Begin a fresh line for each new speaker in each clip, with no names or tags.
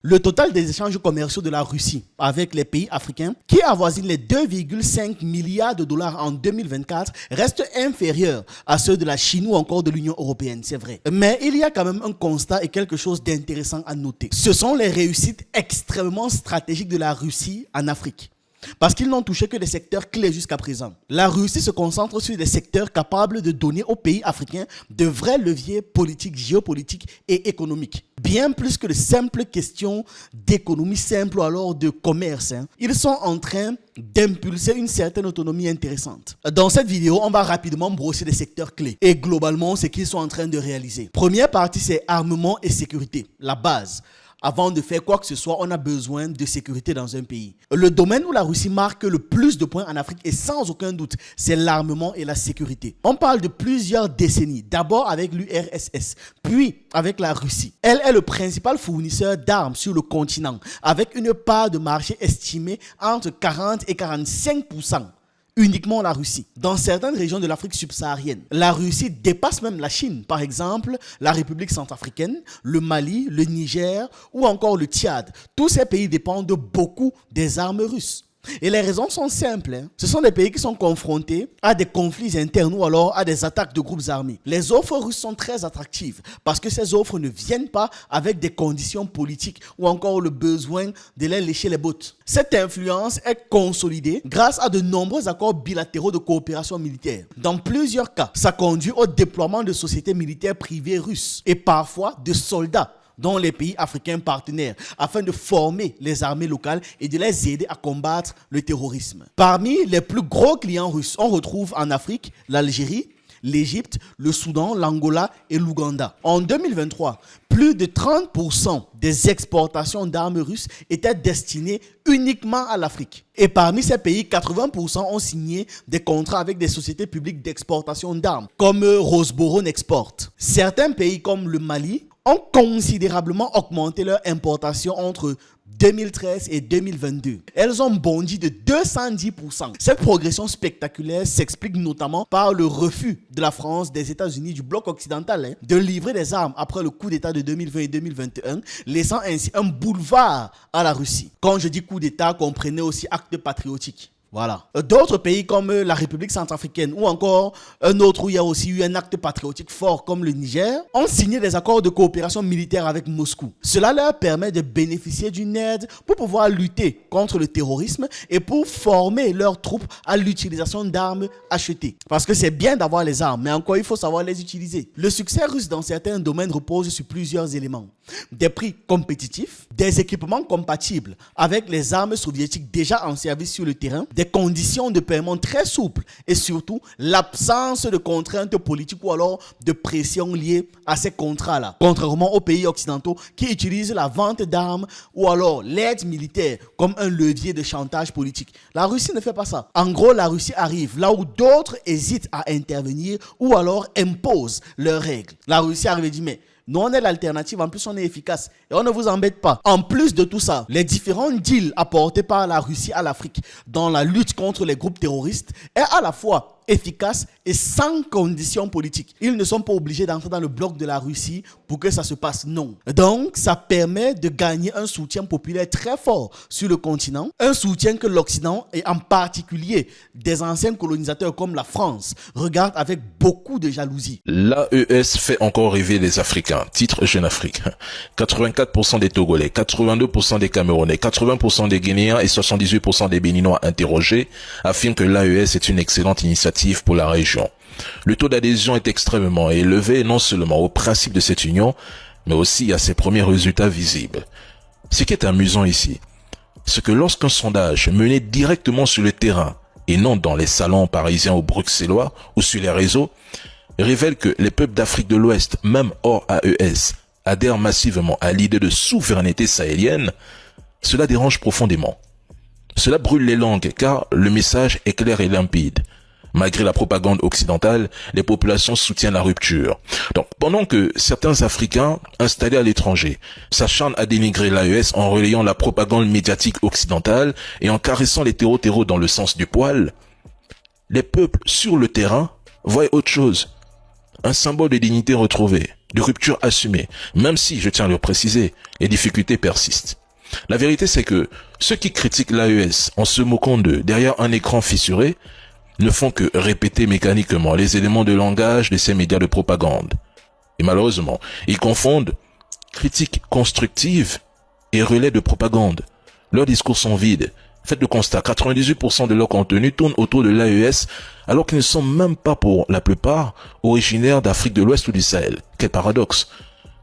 Le total des échanges commerciaux de la Russie avec les pays africains, qui avoisine les 2,5 milliards de dollars en 2024, reste inférieur à ceux de la Chine ou encore de l'Union européenne, c'est vrai. Mais il y a quand même un constat et quelque chose d'intéressant à noter. Ce sont les réussites extrêmement stratégiques de la Russie en Afrique. Parce qu'ils n'ont touché que des secteurs clés jusqu'à présent. La Russie se concentre sur des secteurs capables de donner aux pays africains de vrais leviers politiques, géopolitiques et économiques. Bien plus que de simples questions d'économie simple ou alors de commerce. Ils sont en train d'impulser une certaine autonomie intéressante. Dans cette vidéo, on va rapidement brosser des secteurs clés et globalement ce qu'ils sont en train de réaliser. Première partie, c'est armement et sécurité, la base. Avant de faire quoi que ce soit, on a besoin de sécurité dans un pays. Le domaine où la Russie marque le plus de points en Afrique, et sans aucun doute, c'est l'armement et la sécurité. On parle de plusieurs décennies, d'abord avec l'URSS, puis avec la Russie. Elle est le principal fournisseur d'armes sur le continent, avec une part de marché estimée entre 40 et 45%. Uniquement la Russie. Dans certaines régions de l'Afrique subsaharienne, la Russie dépasse même la Chine. Par exemple, la République centrafricaine, le Mali, le Niger ou encore le Tchad. Tous ces pays dépendent beaucoup des armes russes. Et les raisons sont simples. Ce sont des pays qui sont confrontés à des conflits internes ou alors à des attaques de groupes armés. Les offres russes sont très attractives parce que ces offres ne viennent pas avec des conditions politiques ou encore le besoin de les lécher les bottes. Cette influence est consolidée grâce à de nombreux accords bilatéraux de coopération militaire. Dans plusieurs cas, ça conduit au déploiement de sociétés militaires privées russes et parfois de soldats dans les pays africains partenaires, afin de former les armées locales et de les aider à combattre le terrorisme. Parmi les plus gros clients russes, on retrouve en Afrique l'Algérie, l'Égypte, le Soudan, l'Angola et l'Ouganda. En 2023, plus de 30% des exportations d'armes russes étaient destinées uniquement à l'Afrique. Et parmi ces pays, 80% ont signé des contrats avec des sociétés publiques d'exportation d'armes, comme Rosboron Export. Certains pays comme le Mali ont considérablement augmenté leur importation entre 2013 et 2022. Elles ont bondi de 210%. Cette progression spectaculaire s'explique notamment par le refus de la France, des États-Unis, du bloc occidental de livrer des armes après le coup d'État de 2020 et 2021, laissant ainsi un boulevard à la Russie. Quand je dis coup d'État, comprenez aussi acte patriotique. Voilà. D'autres pays comme la République centrafricaine ou encore un autre où il y a aussi eu un acte patriotique fort comme le Niger ont signé des accords de coopération militaire avec Moscou. Cela leur permet de bénéficier d'une aide pour pouvoir lutter contre le terrorisme et pour former leurs troupes à l'utilisation d'armes achetées. Parce que c'est bien d'avoir les armes, mais encore il faut savoir les utiliser. Le succès russe dans certains domaines repose sur plusieurs éléments. Des prix compétitifs, des équipements compatibles avec les armes soviétiques déjà en service sur le terrain, des conditions de paiement très souples et surtout l'absence de contraintes politiques ou alors de pression liées à ces contrats-là. Contrairement aux pays occidentaux qui utilisent la vente d'armes ou alors l'aide militaire comme un levier de chantage politique. La Russie ne fait pas ça. En gros, la Russie arrive là où d'autres hésitent à intervenir ou alors imposent leurs règles. La Russie arrive et dit mais nous, on est l'alternative, en plus on est efficace et on ne vous embête pas. En plus de tout ça, les différents deals apportés par la Russie à l'Afrique dans la lutte contre les groupes terroristes est à la fois efficace et sans conditions politiques. Ils ne sont pas obligés d'entrer dans le bloc de la Russie pour que ça se passe, non. Donc, ça permet de gagner un soutien populaire très fort sur le continent, un soutien que l'Occident, et en particulier des anciens colonisateurs comme la France, regardent avec beaucoup de jalousie.
L'AES fait encore rêver les Africains. Titre Jeune Afrique. 84% des Togolais, 82% des Camerounais, 80% des Guinéens et 78% des Béninois interrogés affirment que l'AES est une excellente initiative pour la région. Le taux d'adhésion est extrêmement élevé non seulement au principe de cette union, mais aussi à ses premiers résultats visibles. Ce qui est amusant ici, c'est que lorsqu'un sondage mené directement sur le terrain et non dans les salons parisiens ou bruxellois ou sur les réseaux, révèle que les peuples d'Afrique de l'Ouest, même hors AES, adhèrent massivement à l'idée de souveraineté sahélienne, cela dérange profondément. Cela brûle les langues car le message est clair et limpide. Malgré la propagande occidentale, les populations soutiennent la rupture. Donc, pendant que certains Africains installés à l'étranger s'acharnent à dénigrer l'AES en relayant la propagande médiatique occidentale et en caressant les terreaux dans le sens du poil, les peuples sur le terrain voient autre chose. Un symbole de dignité retrouvée, de rupture assumée, même si, je tiens à le préciser, les difficultés persistent. La vérité, c'est que ceux qui critiquent l'AES en se moquant d'eux derrière un écran fissuré ne font que répéter mécaniquement les éléments de langage de ces médias de propagande. Et malheureusement, ils confondent critique constructive et relais de propagande. Leurs discours sont vides. Faites le constat, 98% de leur contenu tourne autour de l'AES, alors qu'ils ne sont même pas pour la plupart originaires d'Afrique de l'Ouest ou du Sahel. Quel paradoxe.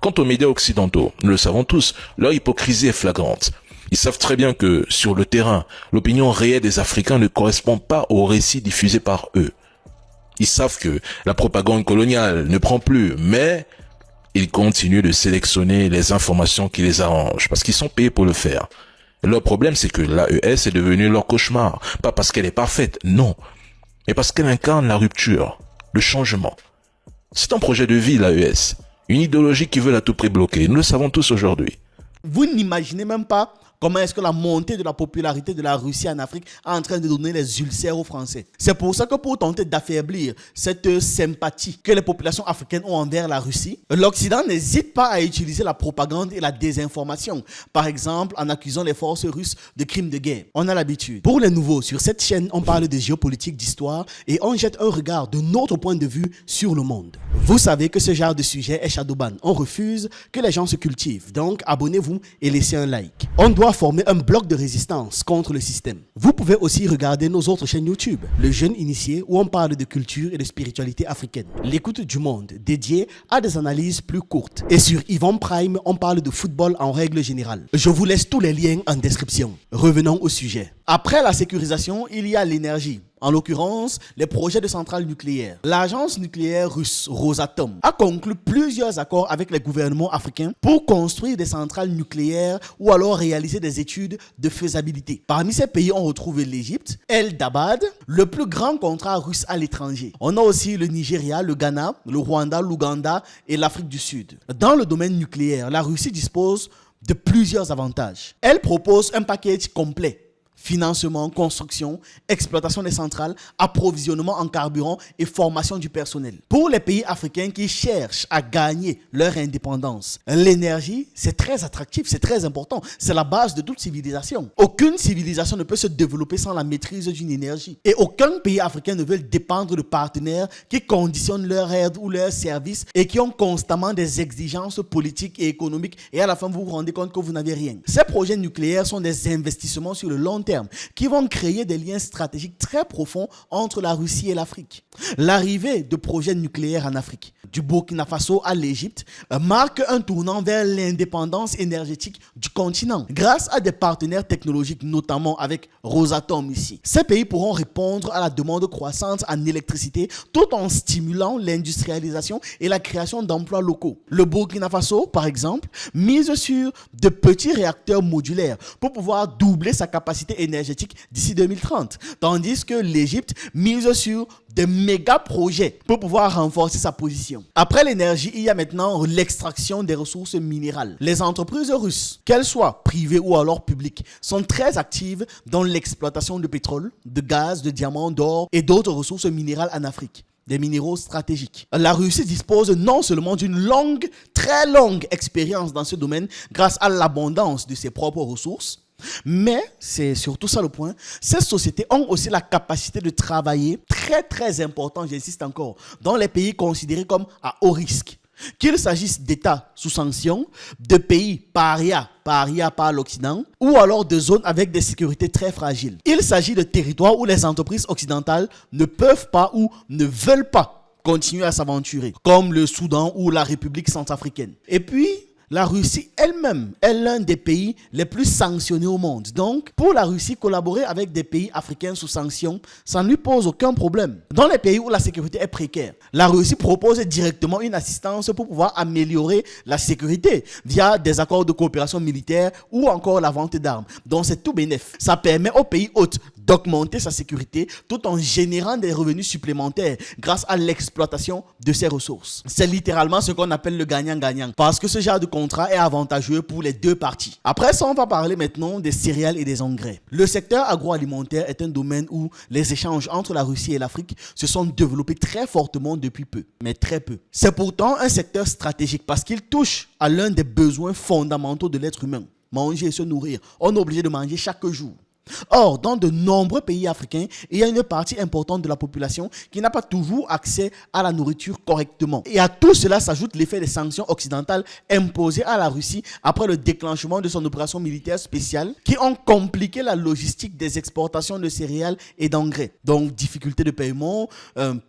Quant aux médias occidentaux, nous le savons tous, leur hypocrisie est flagrante. Ils savent très bien que, sur le terrain, l'opinion réelle des Africains ne correspond pas aux récits diffusés par eux. Ils savent que la propagande coloniale ne prend plus, mais ils continuent de sélectionner les informations qui les arrangent, parce qu'ils sont payés pour le faire. Leur problème, c'est que l'AES est devenue leur cauchemar, pas parce qu'elle est parfaite, non, mais parce qu'elle incarne la rupture, le changement. C'est un projet de vie, l'AES, une idéologie qui veut à tout prix bloquer, nous le savons tous aujourd'hui.
Vous n'imaginez même pas comment est-ce que la montée de la popularité de la Russie en Afrique est en train de donner les ulcères aux Français. C'est pour ça que pour tenter d'affaiblir cette sympathie que les populations africaines ont envers la Russie, l'Occident n'hésite pas à utiliser la propagande et la désinformation. Par exemple, en accusant les forces russes de crimes de guerre. On a l'habitude. Pour les nouveaux, sur cette chaîne, on parle de géopolitique, d'histoire et on jette un regard de notre point de vue sur le monde. Vous savez que ce genre de sujet est shadowban. On refuse que les gens se cultivent. Donc, abonnez-vous et laissez un like. On doit former un bloc de résistance contre le système. Vous pouvez aussi regarder nos autres chaînes YouTube, Le Jeune Initié, où on parle de culture et de spiritualité africaine, L'écoute du monde, dédié à des analyses plus courtes. Et sur Yvon Prime, on parle de football en règle générale. Je vous laisse tous les liens en description. Revenons au sujet. Après la sécurisation, il y a l'énergie. En l'occurrence, les projets de centrales nucléaires. L'agence nucléaire russe Rosatom a conclu plusieurs accords avec les gouvernements africains pour construire des centrales nucléaires ou alors réaliser des études de faisabilité. Parmi ces pays, on retrouve l'Égypte, El Dabad, le plus grand contrat russe à l'étranger. On a aussi le Nigeria, le Ghana, le Rwanda, l'Ouganda et l'Afrique du Sud. Dans le domaine nucléaire, la Russie dispose de plusieurs avantages. Elle propose un package complet. Financement, construction, exploitation des centrales, approvisionnement en carburant et formation du personnel. Pour les pays africains qui cherchent à gagner leur indépendance, l'énergie, c'est très attractif, c'est très important. C'est la base de toute civilisation. Aucune civilisation ne peut se développer sans la maîtrise d'une énergie. Et aucun pays africain ne veut dépendre de partenaires qui conditionnent leur aide ou leurs services et qui ont constamment des exigences politiques et économiques. Et à la fin, vous vous rendez compte que vous n'avez rien. Ces projets nucléaires sont des investissements sur le long terme qui vont créer des liens stratégiques très profonds entre la Russie et l'Afrique. L'arrivée de projets nucléaires en Afrique, du Burkina Faso à l'Égypte, marque un tournant vers l'indépendance énergétique du continent. Grâce à des partenaires technologiques, notamment avec Rosatom ici, ces pays pourront répondre à la demande croissante en électricité tout en stimulant l'industrialisation et la création d'emplois locaux. Le Burkina Faso, par exemple, mise sur de petits réacteurs modulaires pour pouvoir doubler sa capacité énergétique d'ici 2030, tandis que l'Égypte mise sur des méga projets pour pouvoir renforcer sa position. Après l'énergie, il y a maintenant l'extraction des ressources minérales. Les entreprises russes, qu'elles soient privées ou alors publiques, sont très actives dans l'exploitation de pétrole, de gaz, de diamants, d'or et d'autres ressources minérales en Afrique. Des minéraux stratégiques. La Russie dispose non seulement d'une longue, très longue expérience dans ce domaine grâce à l'abondance de ses propres ressources, mais, c'est surtout ça le point, ces sociétés ont aussi la capacité de travailler très important, j'insiste encore, dans les pays considérés comme à haut risque. Qu'il s'agisse d'États sous sanction, de pays paria par l'Occident, ou alors de zones avec des sécurités très fragiles. Il s'agit de territoires où les entreprises occidentales ne peuvent pas ou ne veulent pas continuer à s'aventurer, comme le Soudan ou la République centrafricaine. Et puis, la Russie elle-même est l'un des pays les plus sanctionnés au monde. Donc, pour la Russie, collaborer avec des pays africains sous sanctions, ça ne lui pose aucun problème. Dans les pays où la sécurité est précaire, la Russie propose directement une assistance pour pouvoir améliorer la sécurité via des accords de coopération militaire ou encore la vente d'armes. Donc, c'est tout bénef. Ça permet aux pays hôtes d'augmenter sa sécurité tout en générant des revenus supplémentaires grâce à l'exploitation de ses ressources. C'est littéralement ce qu'on appelle le gagnant-gagnant parce que ce genre de contrat est avantageux pour les deux parties. Après ça, on va parler maintenant des céréales et des engrais. Le secteur agroalimentaire est un domaine où les échanges entre la Russie et l'Afrique se sont développés très fortement depuis peu, mais très peu. C'est pourtant un secteur stratégique parce qu'il touche à l'un des besoins fondamentaux de l'être humain, manger et se nourrir. On est obligé de manger chaque jour. Or, dans de nombreux pays africains, il y a une partie importante de la population qui n'a pas toujours accès à la nourriture correctement. Et à tout cela s'ajoute l'effet des sanctions occidentales imposées à la Russie après le déclenchement de son opération militaire spéciale qui ont compliqué la logistique des exportations de céréales et d'engrais. Donc, difficulté de paiement,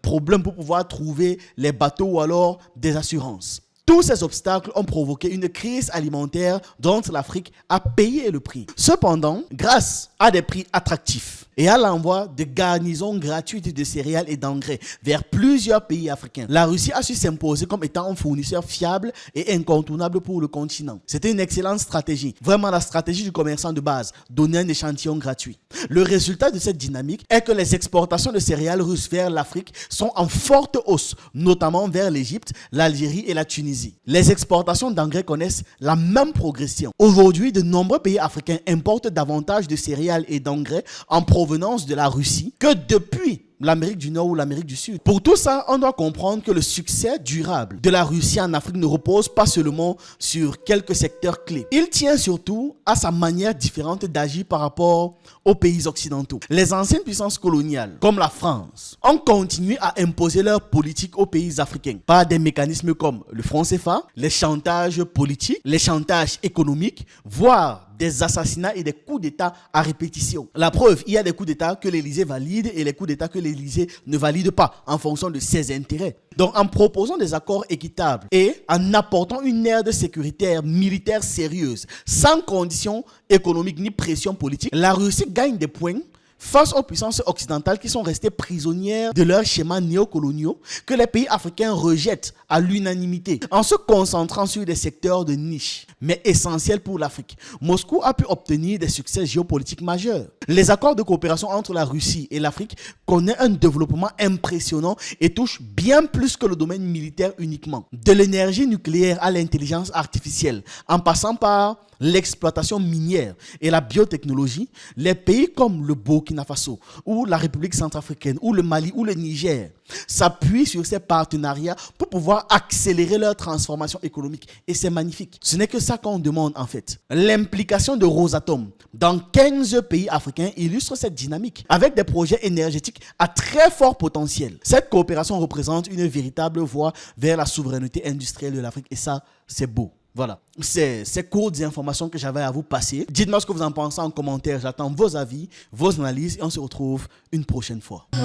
problème pour pouvoir trouver les bateaux ou alors des assurances. Tous ces obstacles ont provoqué une crise alimentaire dont l'Afrique a payé le prix. Cependant, grâce à des prix attractifs et à l'envoi de garnisons gratuites de céréales et d'engrais vers plusieurs pays africains, la Russie a su s'imposer comme étant un fournisseur fiable et incontournable pour le continent. C'était une excellente stratégie, vraiment la stratégie du commerçant de base, donner un échantillon gratuit. Le résultat de cette dynamique est que les exportations de céréales russes vers l'Afrique sont en forte hausse, notamment vers l'Égypte, l'Algérie et la Tunisie. Les exportations d'engrais connaissent la même progression. Aujourd'hui, de nombreux pays africains importent davantage de céréales et d'engrais en provenance de la Russie que depuis l'Amérique du Nord ou l'Amérique du Sud. Pour tout ça, on doit comprendre que le succès durable de la Russie en Afrique ne repose pas seulement sur quelques secteurs clés. Il tient surtout à sa manière différente d'agir par rapport aux pays occidentaux. Les anciennes puissances coloniales, comme la France, ont continué à imposer leur politique aux pays africains par des mécanismes comme le franc CFA, les chantages politiques, les chantages économiques, voire des assassinats et des coups d'État à répétition. La preuve, il y a des coups d'État que l'Élysée valide et les coups d'État que l'Élysée ne valide pas en fonction de ses intérêts. Donc, en proposant des accords équitables et en apportant une aide sécuritaire militaire sérieuse, sans conditions économiques ni pression politique, la Russie gagne des points face aux puissances occidentales qui sont restées prisonnières de leurs schémas néocoloniaux que les pays africains rejettent à l'unanimité en se concentrant sur des secteurs de niche, mais essentiels pour l'Afrique. Moscou a pu obtenir des succès géopolitiques majeurs. Les accords de coopération entre la Russie et l'Afrique connaissent un développement impressionnant et touchent bien plus que le domaine militaire uniquement. De l'énergie nucléaire à l'intelligence artificielle, en passant par l'exploitation minière et la biotechnologie, les pays comme le Burkina Faso ou la République centrafricaine ou le Mali ou le Niger s'appuient sur ces partenariats pour pouvoir accélérer leur transformation économique. Et c'est magnifique. Ce n'est que ça qu'on demande en fait. L'implication de Rosatom dans 15 pays africains illustre cette dynamique avec des projets énergétiques à très fort potentiel. Cette coopération représente une véritable voie vers la souveraineté industrielle de l'Afrique et ça, c'est beau. Voilà, c'est ces courtes informations que j'avais à vous passer. Dites-moi ce que vous en pensez en commentaire. J'attends vos avis, vos analyses et on se retrouve une prochaine fois.
Oh,